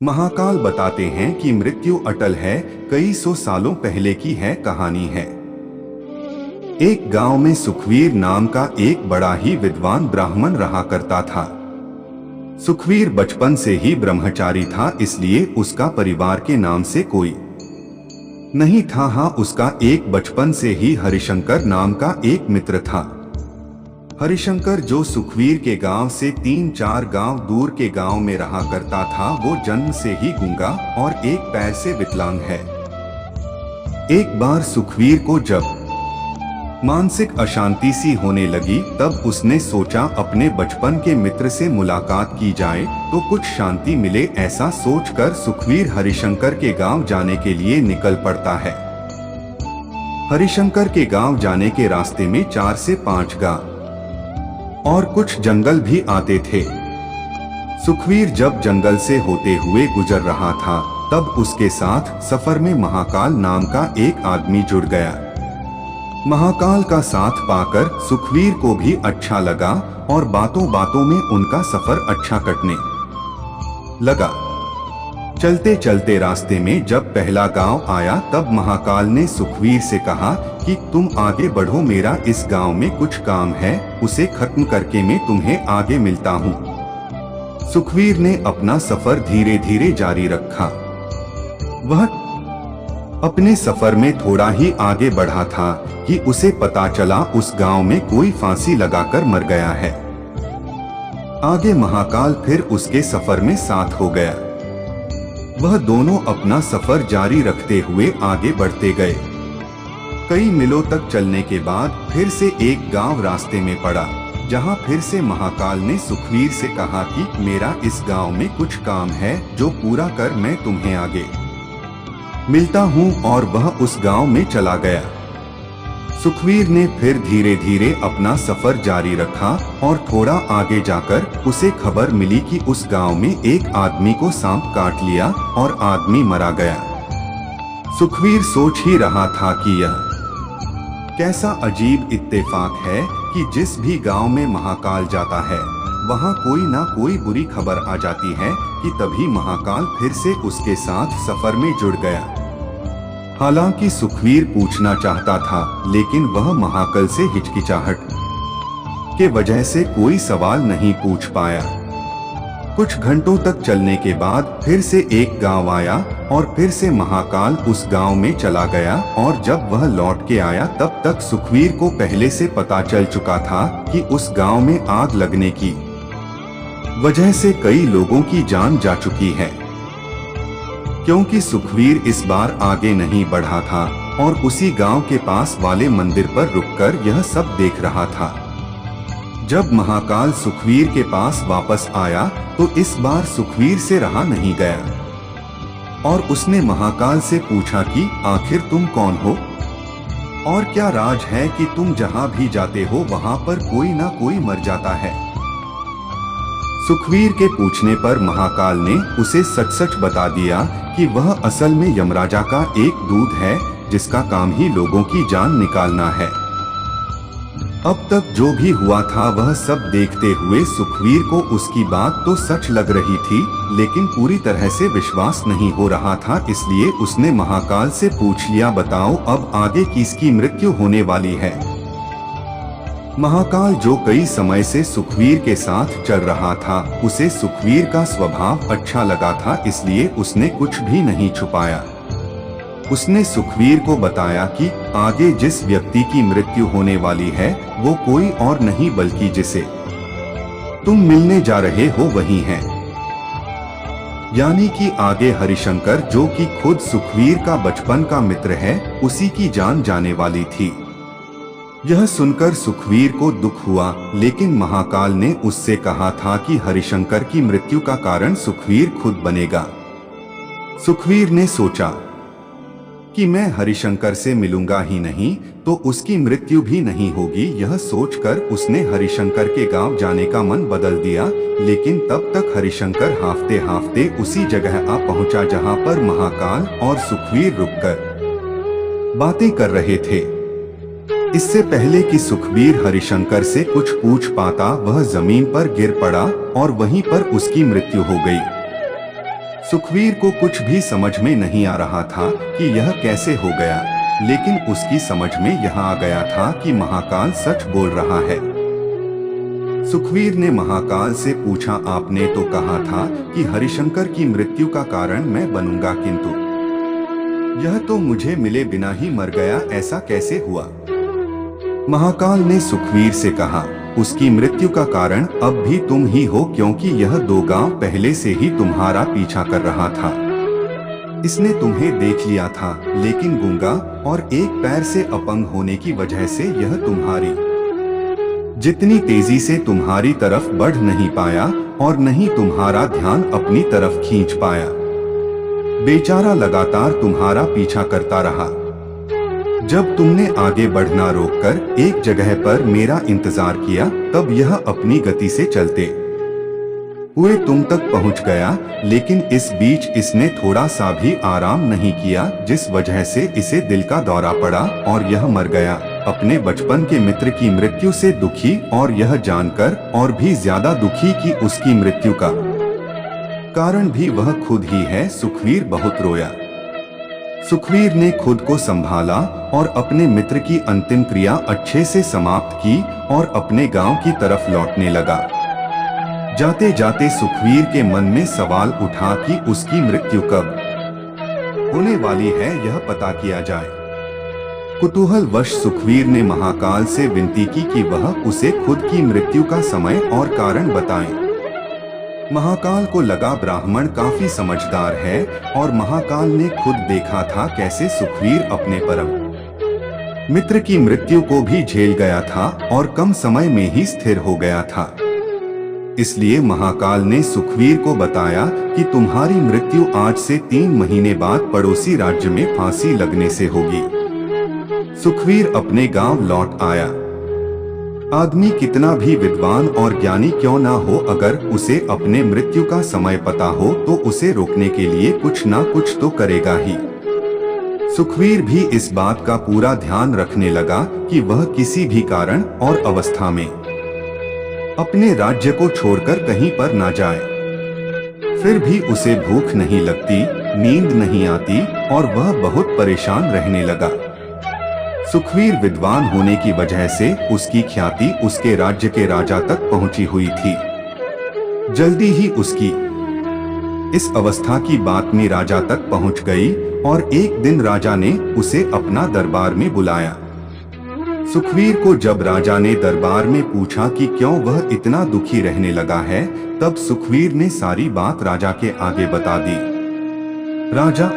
महाकाल बताते हैं कि मृत्यु अटल है, कई सौ सालों पहले की है कहानी है। एक गांव में सुखवीर नाम का एक बड़ा ही विद्वान ब्राह्मण रहा करता था। सुखवीर बचपन से ही ब्रह्मचारी था, इसलिए उसका परिवार के नाम से कोई नहीं था। हाँ, उसका एक बचपन से ही हरिशंकर नाम का एक मित्र था। हरिशंकर जो सुखवीर के गांव से 3-4 गांव दूर के गांव में रहा करता था, वो जन्म से ही गूंगा और एक पैर से विकलांग है। एक बार सुखवीर को जब मानसिक अशांति सी होने लगी, तब उसने सोचा अपने बचपन के मित्र से मुलाकात की जाए तो कुछ शांति मिले। ऐसा सोचकर सुखवीर हरिशंकर के गांव जाने के लिए निकल पड़ता है। हरिशंकर के गांव जाने के रास्ते में 4 से 5 गांव और कुछ जंगल भी आते थे। सुखवीर जब जंगल से होते हुए गुजर रहा था, तब उसके साथ सफर में महाकाल नाम का एक आदमी जुड़ गया। महाकाल का साथ पाकर सुखवीर को भी अच्छा लगा और बातों बातों में उनका सफर अच्छा कटने लगा। चलते चलते रास्ते में जब पहला गांव आया, तब महाकाल ने सुखवीर से कहा कि तुम आगे बढ़ो, मेरा इस गांव में कुछ काम है, उसे खत्म करके मैं तुम्हें आगे मिलता हूँ। सुखवीर ने अपना सफर धीरे धीरे जारी रखा। वह अपने सफर में थोड़ा ही आगे बढ़ा था कि उसे पता चला उस गांव में कोई फांसी लगाकर मर गया है। आगे महाकाल फिर उसके सफर में साथ हो गया। वह दोनों अपना सफर जारी रखते हुए आगे बढ़ते गए। कई मीलों तक चलने के बाद फिर से एक गांव रास्ते में पड़ा, जहां फिर से महाकाल ने सुखवीर से कहा कि मेरा इस गांव में कुछ काम है, जो पूरा कर मैं तुम्हें आगे मिलता हूं। और वह उस गांव में चला गया। सुखवीर ने फिर धीरे धीरे अपना सफर जारी रखा और थोड़ा आगे जाकर उसे खबर मिली कि उस गांव में एक आदमी को सांप काट लिया और आदमी मरा गया। सुखवीर सोच ही रहा था कि यह कैसा अजीब इत्तेफाक है कि जिस भी गांव में महाकाल जाता है, वहां कोई ना कोई बुरी खबर आ जाती है कि तभी महाकाल फिर से उसके साथ सफर में जुड़ गया। हालांकि सुखवीर पूछना चाहता था, लेकिन वह महाकाल से हिचकिचाहट के वजह से कोई सवाल नहीं पूछ पाया। कुछ घंटों तक चलने के बाद फिर से एक गांव आया और फिर से महाकाल उस गांव में चला गया। और जब वह लौट के आया, तब तक सुखवीर को पहले से पता चल चुका था कि उस गांव में आग लगने की वजह से कई लोगों की जान जा चुकी है। क्योंकि सुखवीर इस बार आगे नहीं बढ़ा था और उसी गांव के पास वाले मंदिर पर रुककर यह सब देख रहा था। जब महाकाल सुखवीर के पास वापस आया, तो इस बार सुखवीर से रहा नहीं गया और उसने महाकाल से पूछा कि आखिर तुम कौन हो और क्या राज है कि तुम जहां भी जाते हो वहां पर कोई ना कोई मर जाता है। सुखवीर के पूछने पर महाकाल ने उसे सच सच बता दिया कि वह असल में यमराजा का एक दूत है, जिसका काम ही लोगों की जान निकालना है। अब तक जो भी हुआ था वह सब देखते हुए सुखवीर को उसकी बात तो सच लग रही थी, लेकिन पूरी तरह से विश्वास नहीं हो रहा था। इसलिए उसने महाकाल से पूछ लिया, बताओ अब आगे किसकी मृत्यु होने वाली है। महाकाल, जो कई समय से सुखवीर के साथ चल रहा था, उसे सुखवीर का स्वभाव अच्छा लगा था, इसलिए उसने कुछ भी नहीं छुपाया। उसने सुखवीर को बताया कि आगे जिस व्यक्ति की मृत्यु होने वाली है, वो कोई और नहीं बल्कि जिसे तुम मिलने जा रहे हो वही है। यानी कि आगे हरिशंकर, जो कि खुद सुखवीर का बचपन का मित्र है, उसी की जान जाने वाली थी। यह सुनकर सुखवीर को दुख हुआ, लेकिन महाकाल ने उससे कहा था कि हरिशंकर की मृत्यु का कारण सुखवीर खुद बनेगा। सुखवीर ने सोचा कि मैं हरिशंकर से मिलूंगा ही नहीं तो उसकी मृत्यु भी नहीं होगी। यह सोचकर उसने हरिशंकर के गांव जाने का मन बदल दिया, लेकिन तब तक हरिशंकर हांफते हांफते उसी जगह आ पहुंचा जहां पर महाकाल और सुखवीर रुककर बातें कर रहे थे। इससे पहले कि सुखवीर हरिशंकर से कुछ पूछ पाता, वह जमीन पर गिर पड़ा और वहीं पर उसकी मृत्यु हो गई। सुखवीर को कुछ भी समझ में नहीं आ रहा था कि यह कैसे हो गया, लेकिन उसकी समझ में यह आ गया था कि महाकाल सच बोल रहा है। सुखवीर ने महाकाल से पूछा, आपने तो कहा था कि हरिशंकर की मृत्यु का कारण मैं बनूंगा, किंतु यह तो मुझे मिले बिना ही मर गया, ऐसा कैसे हुआ? महाकाल ने सुखवीर से कहा, उसकी मृत्यु का कारण अब भी तुम ही हो, क्योंकि यह 2 गांव पहले से ही तुम्हारा पीछा कर रहा था। इसने तुम्हें देख लिया था, लेकिन गूंगा और एक पैर से अपंग होने की वजह से यह तुम्हारी जितनी तेजी से तुम्हारी तरफ बढ़ नहीं पाया और नहीं तुम्हारा ध्यान अपनी तरफ खींच पाया। बेचारा लगातार तुम्हारा पीछा करता रहा। जब तुमने आगे बढ़ना रोककर एक जगह पर मेरा इंतजार किया, तब यह अपनी गति से चलते हुए तुम तक पहुंच गया, लेकिन इस बीच इसने थोड़ा सा भी आराम नहीं किया, जिस वजह से इसे दिल का दौरा पड़ा और यह मर गया, अपने बचपन के मित्र की मृत्यु से दुखी, और यह जानकर और भी ज्यादा दुखी कि उसकी मृत्यु का कारण भी वह खुद ही है। सुखवीर बहुत रोया। सुखवीर ने खुद को संभाला और अपने मित्र की अंतिम क्रिया अच्छे से समाप्त की और अपने गांव की तरफ लौटने लगा। जाते जाते सुखवीर के मन में सवाल उठा कि उसकी मृत्यु कब होने वाली है, यह पता किया जाए। कुतूहलवश सुखवीर ने महाकाल से विनती की कि वह उसे खुद की मृत्यु का समय और कारण बताएं। महाकाल को लगा ब्राह्मण काफी समझदार है और महाकाल ने खुद देखा था कैसे सुखवीर अपने परम मित्र की मृत्यु को भी झेल गया था और कम समय में ही स्थिर हो गया था। इसलिए महाकाल ने सुखवीर को बताया कि तुम्हारी मृत्यु आज से 3 महीने बाद पड़ोसी राज्य में फांसी लगने से होगी। सुखवीर अपने गांव लौट आया। आदमी कितना भी विद्वान और ज्ञानी क्यों ना हो, अगर उसे अपने मृत्यु का समय पता हो तो उसे रोकने के लिए कुछ ना कुछ तो करेगा ही। सुखवीर भी इस बात का पूरा ध्यान रखने लगा कि वह किसी भी कारण और अवस्था में अपने राज्य को छोड़कर कहीं पर ना जाए। फिर भी उसे भूख नहीं लगती, नींद नहीं आती और वह बहुत परेशान रहने लगा। सुखवीर विद्वान होने की वजह से उसकी ख्याति उसके राज्य के राजा तक पहुंची हुई थी। जल्दी ही उसकी इस अवस्था की बातमी राजा तक पहुंच गई और एक दिन राजा ने उसे अपना दरबार में बुलाया। सुखवीर को जब राजा ने दरबार में पूछा कि क्यों वह इतना दुखी रहने लगा है, तब सुखवीर ने सारी बात राजा के आगे बता दी। राजा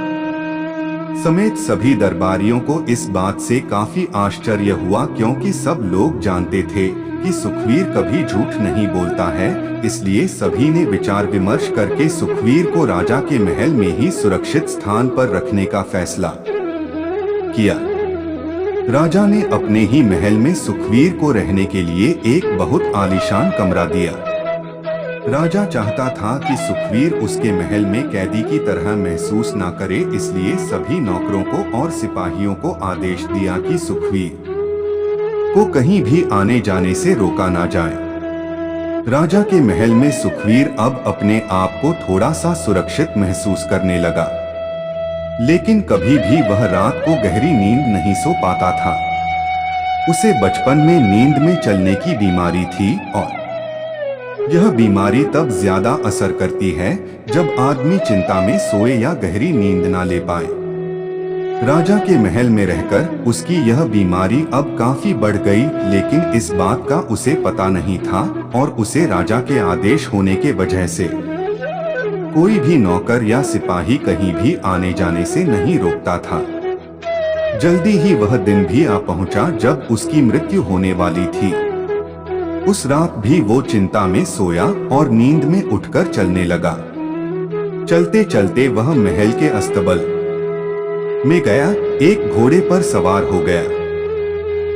समेत सभी दरबारियों को इस बात से काफी आश्चर्य हुआ, क्योंकि सब लोग जानते थे कि सुखवीर कभी झूठ नहीं बोलता है। इसलिए सभी ने विचार विमर्श करके सुखवीर को राजा के महल में ही सुरक्षित स्थान पर रखने का फैसला किया। राजा ने अपने ही महल में सुखवीर को रहने के लिए एक बहुत आलीशान कमरा दिया। राजा चाहता था कि सुखवीर उसके महल में कैदी की तरह महसूस ना करे, इसलिए सभी नौकरों को और सिपाहियों को आदेश दिया कि सुखवीर को कहीं भी आने जाने से रोका ना जाए। राजा के महल में सुखवीर अब अपने आप को थोड़ा सा सुरक्षित महसूस करने लगा, लेकिन कभी भी वह रात को गहरी नींद नहीं सो पाता था। उसे बचपन में नींद में चलने की बीमारी थी और यह बीमारी तब ज्यादा असर करती है जब आदमी चिंता में सोए या गहरी नींद ना ले पाए। राजा के महल में रहकर उसकी यह बीमारी अब काफी बढ़ गई, लेकिन इस बात का उसे पता नहीं था और उसे राजा के आदेश होने के वजह से कोई भी नौकर या सिपाही कहीं भी आने जाने से नहीं रोकता था। जल्दी ही वह दिन भी आ पहुंचा जब उसकी मृत्यु होने वाली थी। उस रात भी वो चिंता में सोया और नींद में उठकर चलने लगा। चलते चलते वह महल के अस्तबल में गया, एक घोड़े पर सवार हो गया।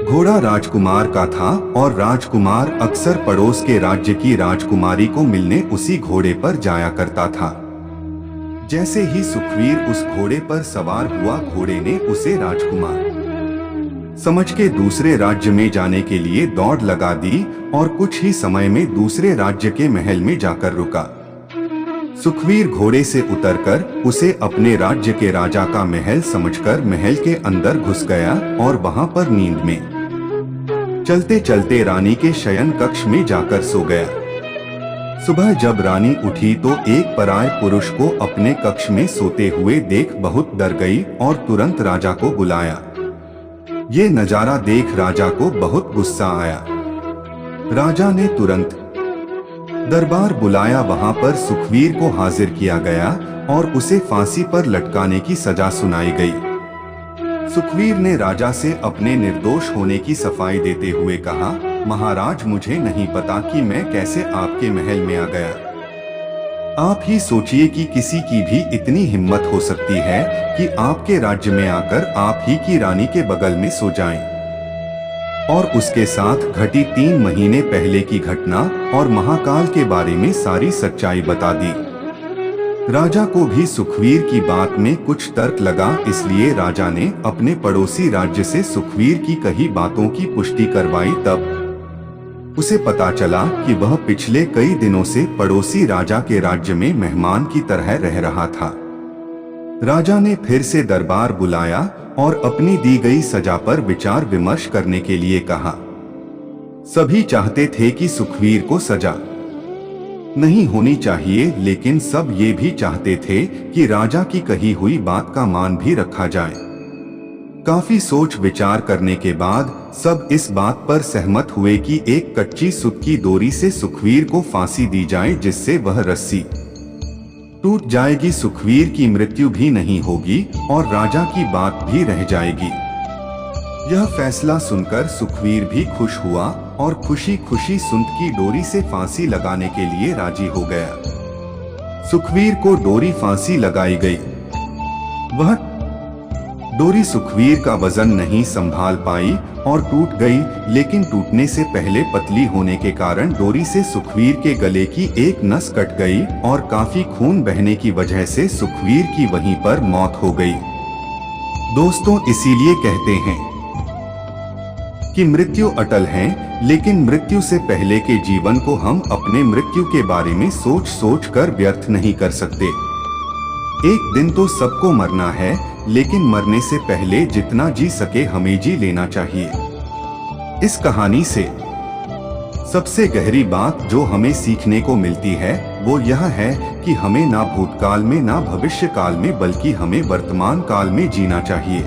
घोड़ा राजकुमार का था और राजकुमार अक्सर पड़ोस के राज्य की राजकुमारी को मिलने उसी घोड़े पर जाया करता था। जैसे ही सुखवीर उस घोड़े पर सवार हुआ, घोड़े ने उसे राजकुमार समझ के दूसरे राज्य में जाने के लिए दौड़ लगा दी और कुछ ही समय में दूसरे राज्य के महल में जाकर रुका। सुखवीर घोड़े से उतरकर उसे अपने राज्य के राजा का महल समझकर महल के अंदर घुस गया और वहां पर नींद में चलते चलते रानी के शयन कक्ष में जाकर सो गया। सुबह जब रानी उठी तो एक पराये पुरुष को अपने कक्ष में सोते हुए देख बहुत डर गई और तुरंत राजा को बुलाया। ये नजारा देख राजा को बहुत गुस्सा आया। राजा ने तुरंत दरबार बुलाया। वहां पर सुखवीर को हाजिर किया गया और उसे फांसी पर लटकाने की सजा सुनाई गई। सुखवीर ने राजा से अपने निर्दोष होने की सफाई देते हुए कहा, महाराज, मुझे नहीं पता कि मैं कैसे आपके महल में आ गया। आप ही सोचिए कि किसी की भी इतनी हिम्मत हो सकती है कि आपके राज्य में आकर आप ही की रानी के बगल में सो जाएं। और उसके साथ घटी 3 महीने पहले की घटना और महाकाल के बारे में सारी सच्चाई बता दी। राजा को भी सुखवीर की बात में कुछ तर्क लगा, इसलिए राजा ने अपने पड़ोसी राज्य से सुखवीर की कही बातों की पुष्टि करवाई। तब उसे पता चला कि वह पिछले कई दिनों से पड़ोसी राजा के राज्य में मेहमान की तरह रह रहा था। राजा ने फिर से दरबार बुलाया और अपनी दी गई सजा पर विचार विमर्श करने के लिए कहा। सभी चाहते थे कि सुखवीर को सजा नहीं होनी चाहिए, लेकिन सब ये भी चाहते थे कि राजा की कही हुई बात का मान भी रखा जाए। काफी सोच विचार करने के बाद सब इस बात पर सहमत हुए कि एक कच्ची सूत की डोरी से सुखवीर को फांसी दी जाए, जिससे वह रस्सी टूट जाएगी, सुखवीर की मृत्यु भी नहीं होगी और राजा की बात भी रह जाएगी। यह फैसला सुनकर सुखवीर भी खुश हुआ और खुशी खुशी सूत की डोरी से फांसी लगाने के लिए राजी हो गया। सुखवीर को डोरी फांसी लगाई गई। वह डोरी सुखवीर का वजन नहीं संभाल पाई और टूट गई, लेकिन टूटने से पहले पतली होने के कारण डोरी से सुखवीर के गले की एक नस कट गई और काफी खून बहने की वजह से सुखवीर की वहीं पर मौत हो गई। दोस्तों, इसीलिए कहते हैं कि मृत्यु अटल है, लेकिन मृत्यु से पहले के जीवन को हम अपने मृत्यु के बारे में सोच सोच कर व्यर्थ नहीं कर सकते। एक दिन तो सबको मरना है, लेकिन मरने से पहले जितना जी सके हमें जी लेना चाहिए। इस कहानी से सबसे गहरी बात जो हमें सीखने को मिलती है वो यह है कि हमें ना भूतकाल में ना भविष्य काल में बल्कि हमें वर्तमान काल में जीना चाहिए।